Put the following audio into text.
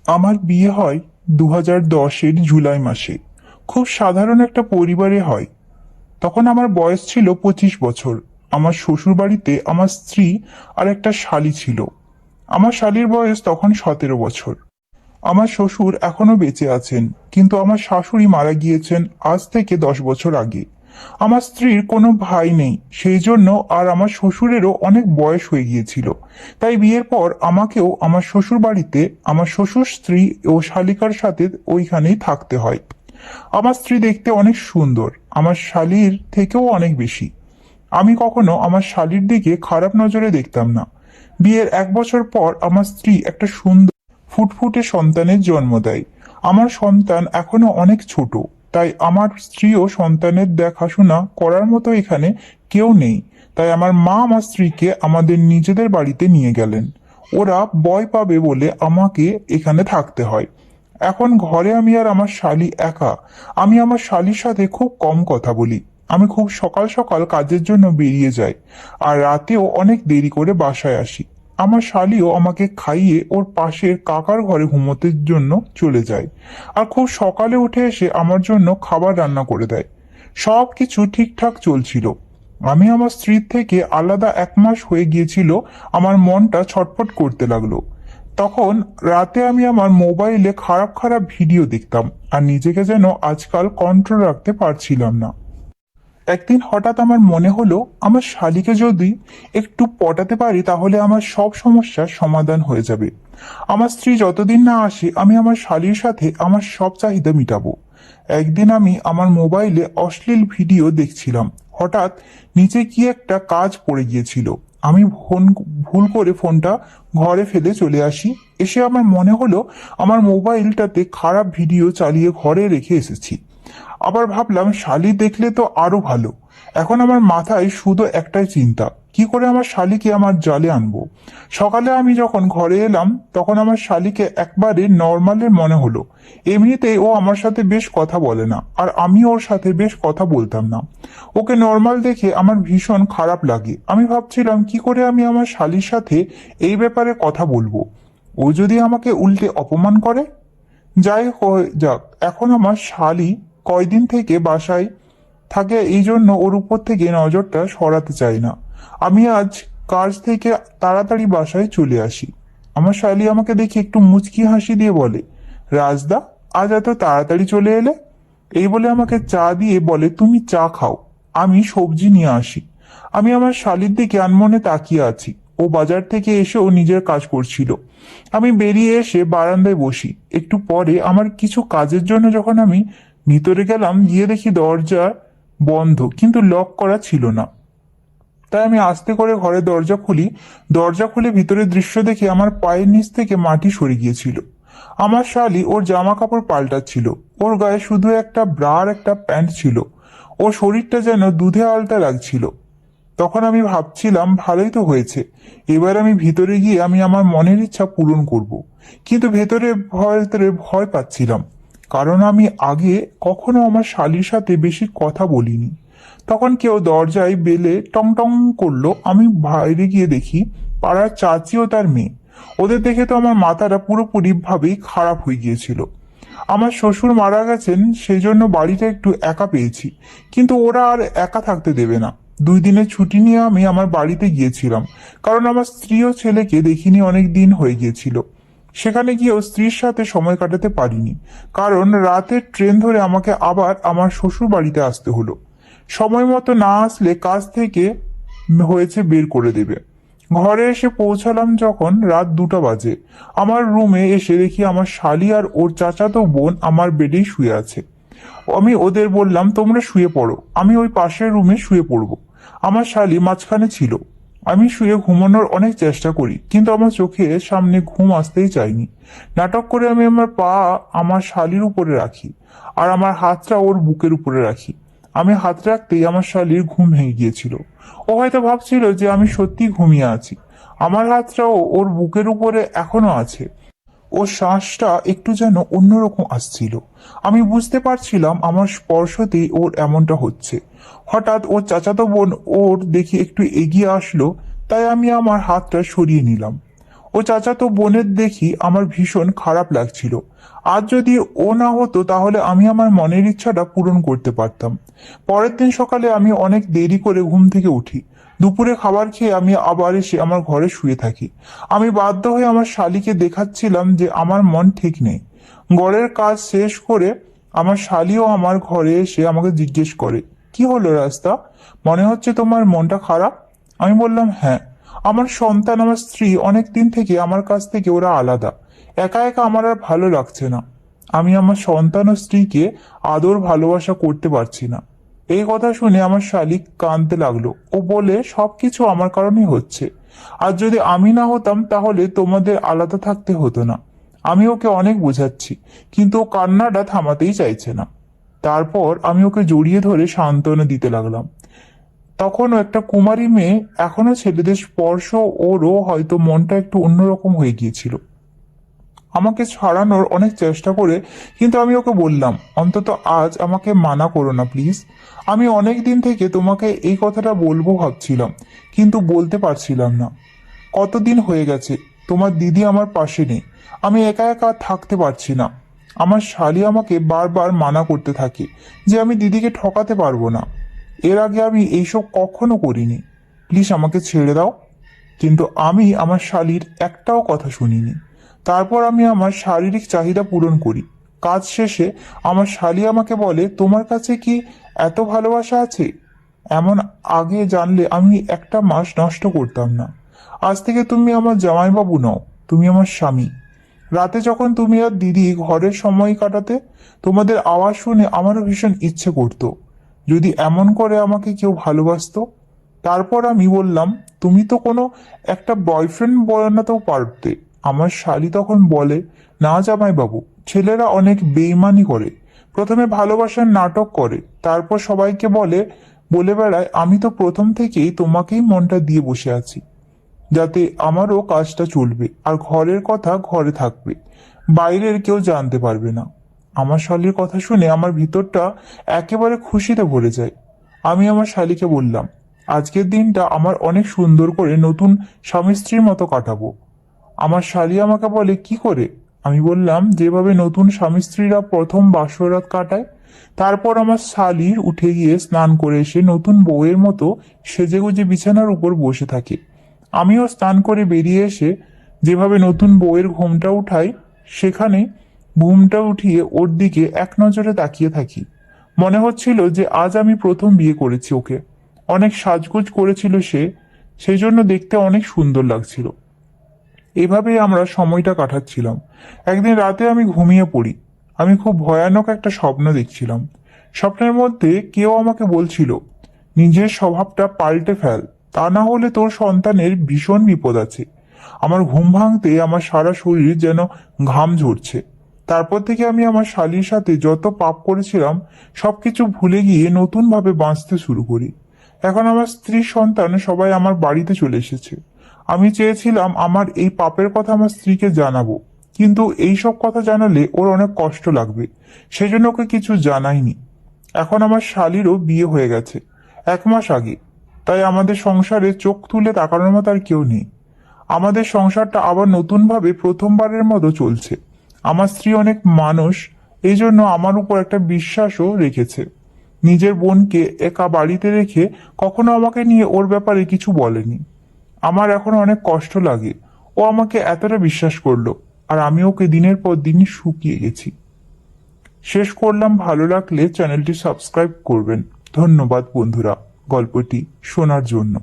আমার বিয়ে হয় 2010-এর জুলাই মাসে। খুব সাধারণ একটা পরিবারে হয়। তখন আমার বয়স ছিল 25 বছর। আমার শ্বশুর বাড়িতে আমার স্ত্রী আর একটা শালী ছিল। আমার শালীর বয়স তখন 17 বছর। আমার শ্বশুর এখনো বেঁচে আছেন, কিন্তু আমার শাশুড়ি মারা গিয়েছেন আজ থেকে 10 বছর আগে। আমার স্ত্রীর কোনো ভাই নেই, সেই জন্য আর আমার শ্বশুরেরও অনেক বয়স হয়ে গিয়েছিল। তাই বিয়ের পর আমাকেও আমার শ্বশুর বাড়িতে আমার শ্বশুর স্ত্রী ও শালিকার সাথে ওইখানেই থাকতে হয়। আমার স্ত্রী দেখতে অনেক সুন্দর, আমার শালীর থেকেও অনেক বেশি। আমি কখনো আমার শালীর দিকে খারাপ নজরে দেখতাম না। বিয়ের 1 বছর পর আমার স্ত্রী একটা সুন্দর ফুটফুটে সন্তানের জন্ম দেয়। আমার সন্তান এখনো অনেক ছোট, তাই আমার স্ত্রীও সন্তানের দেখাশোনা করার মতো এখানে কেউ নেই। তাই আমার মা আমার স্ত্রীকে আমাদের নিজেদের বাড়িতে নিয়ে গেলেন। ওরা ভয় পাবে বলে আমাকে এখানে থাকতে হয়। এখন ঘরে আমি আর আমার শালী একা। আমি আমার শালীর সাথে খুব কম কথা বলি। আমি খুব সকাল সকাল কাজের জন্য বেরিয়ে যাই, আর রাতেও অনেক দেরি করে বাসায় আসি। আমার শালীও আমাকে খাইয়ে ওর পাশের কাকার ঘরে ঘুমোতে জন্য চলে যায়, আর খুব সকালে উঠে এসে আমার জন্য খাবার রান্না করে দেয়। সব কিছু ঠিকঠাক চলছিল। আমি আমার স্ত্রীর থেকে আলাদা 1 মাস হয়ে গিয়েছিল। আমার মনটা ছটফট করতে লাগলো। তখন রাতে আমি আমার মোবাইলে খারাপ খারাপ ভিডিও দেখতাম, আর নিজেকে যেন আজকাল কন্ট্রোল রাখতে পারছিলাম না। একদিন হঠাৎ আমার মনে হলো, আমার শালীকে যদি একটু পটাতে পারি তাহলে আমার সব সমস্যার সমাধান হয়ে যাবে। আমার স্ত্রী যতদিন না আসে আমি আমার শালীর সাথে আমার সব চাহিদা মিটাবো। একদিন আমি আমার মোবাইলে অশ্লীল ভিডিও দেখছিলাম। হঠাৎ নিচে কি একটা কাজ পড়ে গিয়েছিল। আমি ভুল করে ফোনটা ঘরে ফেলে চলে আসি। এসে আমার মনে হলো আমার মোবাইলটাতে খারাপ ভিডিও চালিয়ে ঘরে রেখে এসেছি। আবার ভাবলাম শালি দেখলে তো আরো ভালো। এখন আমার মাথায় শুধু একটাই চিন্তা, কি করে আমার শালিকে আমার জালে আনবো। সকালে আমি যখন ঘরে এলাম তখন আমার শালিকে একবারে নর্মালের মনে হলো। এমনিতেই ও আমার সাথে বেশ কথা বলে না, আর আমি ওর সাথে বেশ কথা বলতাম না। ওকে নর্মাল দেখে আমার ভীষণ খারাপ লাগে। আমি ভাবছিলাম কি করে আমি আমার শালির সাথে এই ব্যাপারে কথা বলবো। ও যদি আমাকে উল্টে অপমান করে। যাই হয়ে যাক, এখন আমার শালি কয়দিন থেকে বাসায় থাকে, এই জন্য ওর উপর থেকে নজরটা সরাতে চাই না। আমি আজ কাজ থেকে তাড়াতাড়ি বাসায় চলে আসি। আমার শালি আমাকে দেখে একটু মুচকি হাসি দিয়ে বলে, রাজদা, আজ এত তাড়াতাড়ি চলে এলে? এই বলে আমাকে চা দিয়ে বলে, তুমি চা খাও, আমি সবজি নিয়ে আসি। আমি আমার শালির দিকে আনমনে তাকিয়ে আছি। ও বাজার থেকে এসেও নিজের কাজ করছিল। আমি বেরিয়ে এসে বারান্দায় বসি। একটু পরে আমার কিছু কাজের জন্য যখন আমি ভিতরে গেলাম, গিয়ে দেখি দরজা বন্ধ, কিন্তু লক করা ছিল না। তাই আমি আস্তে করে ঘরের দরজা খুলি। দরজা খুলে ভিতরের দৃশ্য দেখে আমার পায়ের নিচ থেকে মাটি সরে গিয়েছিল। আমার শালি ওর জামা কাপড় পাল্টাচ্ছিল। ওর গায়ে শুধু একটা ব্রা আর একটা প্যান্ট ছিল। ওর শরীরটা যেন দুধে আলতা লাগছিল। তখন আমি ভাবছিলাম, ভালোই তো হয়েছে, এবার আমি ভিতরে গিয়ে আমি আমার মনের ইচ্ছা পূরণ করব। কিন্তু ভেতরে ভয় পাচ্ছিলাম, কারণ আমি আগে কখনো আমার শালীর সাথে বেশি কথা বলিনি। তখন কেউ দরজায় বেলে টং টং করলো। আমি বাইরে গিয়ে দেখি পাড়ার চাচি ও তার মেয়ে। ওদের দেখে তো আমার মাথাটা পুরোপুরি ভাবেই খারাপ হয়ে গিয়েছিল। আমার শ্বশুর মারা গেছেন, সেই জন্য বাড়িটা একটু একা পেয়েছি, কিন্তু ওরা আর একা থাকতে দেবে না। 2 দিনের ছুটি নিয়ে আমি আমার বাড়িতে গিয়েছিলাম, কারণ আমার স্ত্রী ও ছেলেকে দেখিনি অনেক দিন হয়ে গিয়েছিল। সেখানে গিয়েও স্ত্রীর সাথে সময় কাটাতে পারিনি, কারণ রাতের ট্রেন ধরে আমাকে আবার আমার শ্বশুর বাড়িতে আসতে হলো। সময় মতো না আসলে কাজ থেকে হয়েছে বের করে দেবে। ঘরে এসে পৌঁছালাম যখন রাত 2টা বাজে। আমার রুমে এসে দেখি আমার শালি আর ওর চাচাতো বোন আমার বেডেই শুয়ে আছে। আমি ওদের বললাম, তোমরা শুয়ে পড়ো, আমি ওই পাশের রুমে শুয়ে পড়বো। আমার শালি মাঝখানে ছিল। আমি শুয়ে ঘুমানোর অনেক চেষ্টা করি, কিন্তু আমার চোখের সামনে ঘুম আসতেই চাইনি। নাটক করে আমি আমার পা আমার শালির উপরে রাখি, আর আমার হাতটা ওর বুকের উপরে রাখি। আমি হাত রাখতেই আমার শালির ঘুম ভেঙে গিয়েছিল। ও হয়তো ভাবছিল যে আমি সত্যি ঘুমিয়ে আছি। আমার হাতটাও ওর বুকের উপরে এখনো আছে। ওর শ্বাসটা একটু যেন অন্যরকম আসছিল। আমি বুঝতে পারছিলাম আমার স্পর্শতেই ওর এমনটা হচ্ছে। হঠাৎ ওর চাচাতো বোন ওর দেখে একটু এগিয়ে আসলো, তাই আমি আমার হাতটা সরিয়ে নিলাম। ও চাচাতো বোনের দেখি আমার ভীষণ খারাপ লাগছিল। আজ যদি ও না হতো তাহলে আমি আমার মনের ইচ্ছাটা পূরণ করতে পারতাম। পরের দিন সকালে আমি অনেক দেরি করে ঘুম থেকে উঠি। দুপুরে খাবার খেয়ে আমি আবার এসে আমার ঘরে শুয়ে থাকি। আমি বাধ্য হয়ে আমার শালিকে দেখাচ্ছিলাম যে আমার মন ঠিক নেই। ঘরের কাজ শেষ করে আমার শালিও আমার ঘরে এসে আমাকে জিজ্ঞেস করে, কি হলো রাস্তা, মনে হচ্ছে তোমার মনটা খারাপ? আমি বললাম, হ্যাঁ, আমার সন্তান, আমার স্ত্রী অনেক দিন থেকে আমার কাছ থেকে ওরা আলাদা। একা একা আমার আর ভালো লাগছে না। আমি আমার সন্তান ও স্ত্রীকে আদর ভালোবাসা করতে পারছি না। এই কথা শুনে আমার শালিক কাঁদতে লাগলো। ও বলে, সবকিছু আমার কারণেই হচ্ছে। আর যদি আমি না হতাম তাহলে তোমাদের আলাদা থাকতে হতো না। আমি ওকে অনেক বোঝাচ্ছি, কিন্তু ও কান্নাটা থামাতেই চাইছে না। তারপর আমি ওকে জড়িয়ে ধরে সান্ত্বনা দিতে লাগলাম। তখনও একটা কুমারী মেয়ে, এখনো ছেলেদের স্পর্শ, ওরও হয়তো মনটা একটু অন্যরকম হয়ে গিয়েছিল। আমাকে ছাড়ানোর অনেক চেষ্টা করে, কিন্তু আমি ওকে বললাম, অন্তত আজ আমাকে মানা করো না প্লিজ। আমি অনেক দিন থেকে তোমাকে এই কথাটা বলবো ভাবছিলাম, কিন্তু বলতে পারছিলাম না। কতদিন হয়ে গেছে তোমার দিদি আমার পাশে নেই। আমি একা একা থাকতে পারছি না। আমার শালি আমাকে বারবার মানা করতে থাকে যে আমি দিদিকে ঠকাতে পারবো না। এর আগে আমি এইসব কখনো করিনি। প্লিজ আমাকে ছেড়ে দাও। কিন্তু আমি আমার শালির একটাও কথা শুনিনি। তারপর আমি আমার শারীরিক চাহিদা পূরণ করি। কাজ শেষে আমার শালি আমাকে বলে, তোমার কাছে কি এত ভালোবাসা আছে? এমন আগে জানলে আমি একটা মাস নষ্ট করতাম না। আজ থেকে তুমি আমার জামাইবাবু নও, তুমি আমার স্বামী। রাতে যখন তুমি আর দিদি ঘরের সময় কাটাতে, তোমাদের আওয়াজ শুনে আমারও ভীষণ ইচ্ছে করতো যদি এমন করে আমাকে কেউ ভালোবাসতো। তারপর আমি বললাম, তুমি তো কোনো একটা বয়ফ্রেন্ড বানাতেও পারতে। আমার শালি তখন বলে, না জামাইবাবু, ছেলেরা অনেক বেইমানি করে। প্রথমে ভালোবাসার নাটক করে, তারপর সবাইকে বলে বেড়ায় আমি তো প্রথম থেকেই তোমাকেই মনটা দিয়ে বসে আছি, যাতে আমারও কাজটা চলবে আর ঘরের কথা ঘরে থাকবে, বাইরের কেউ জানতে পারবে না। আমার শালির কথা শুনে আমার ভিতরটা একেবারে খুশিতে ভরে যায়। আমি আমার শালিকে বললাম, আজকের দিনটা আমার অনেক সুন্দর করে নতুন স্বামী স্ত্রীর মতো কাটাবো। আমার শালি আমাকে বলে, কি করে? আমি বললাম, যেভাবে নতুন স্বামী স্ত্রীরা প্রথম বাসরাত কাটায়। তারপর আমার শালির উঠে গিয়ে স্নান করে এসে নতুন বউয়ের মতো সেজেগুজে বিছানার উপর বসে থাকে। আমিও স্নান করে বেরিয়ে এসে যেভাবে নতুন বউয়ের ঘুমটা উঠাই, সেখানে ঘুমটা উঠিয়ে ওর দিকে এক নজরে তাকিয়ে থাকি। মনে হচ্ছিল যে আজ আমি প্রথম বিয়ে করেছি ওকে। অনেক সাজগোজ করেছিল সে, সেই জন্য দেখতে অনেক সুন্দর লাগছিল। এভাবেই আমরা সময়টা কাটাচ্ছিলাম। একদিন রাতে আমি ঘুমিয়ে পড়ি। আমি খুব ভয়ানক একটা স্বপ্ন দেখছিলাম। স্বপ্নের মধ্যে কেউ আমাকে বলছিল, নিজের স্বভাবটা পাল্টে ফেল, তা না হলে তোর সন্তানের ভীষণ বিপদ আছে। আমার ঘুম ভাঙতে আমার সারা শরীর যেন ঘাম ঝরছে। তারপর থেকে আমি আমার শালীর সাথে যত পাপ করেছিলাম সবকিছু ভুলে গিয়ে নতুন ভাবে বাঁচতে শুরু করি। এখন আমার স্ত্রী, সন্তান সবাই আমার বাড়িতে চলে এসেছে। আমি চেয়েছিলাম আমার এই পাপের কথা আমার স্ত্রীকে জানাবো, কিন্তু এই সব কথা জানালে ওর অনেক কষ্ট লাগবে, সেজন্য ওকে কিছু জানাইনি। এখন আমার শালীরও বিয়ে হয়ে গেছে 1 মাস আগে, তাই আমাদের সংসারে চোখ তুলে তাকানোর মতো আর কেউ নেই। আমাদের সংসারটা আবার নতুনভাবে প্রথমবারের মতো চলছে। আমার স্ত্রী অনেক মানুষ, এই জন্য আমার উপর একটা বিশ্বাসও রেখেছে। নিজের বোনকে একা বাড়িতে রেখে কখনো আমাকে নিয়ে ওর ব্যাপারে কিছু বলেনি। আমার এখন অনেক কষ্ট লাগে, ও আমাকে এতটা বিশ্বাস করলো, আর আমি ওকে দিনের পর দিন শুকিয়ে গেছি। শেষ করলাম। ভালো লাগলে চ্যানেলটি সাবস্ক্রাইব করবেন। ধন্যবাদ বন্ধুরা গল্পটি শোনার জন্য।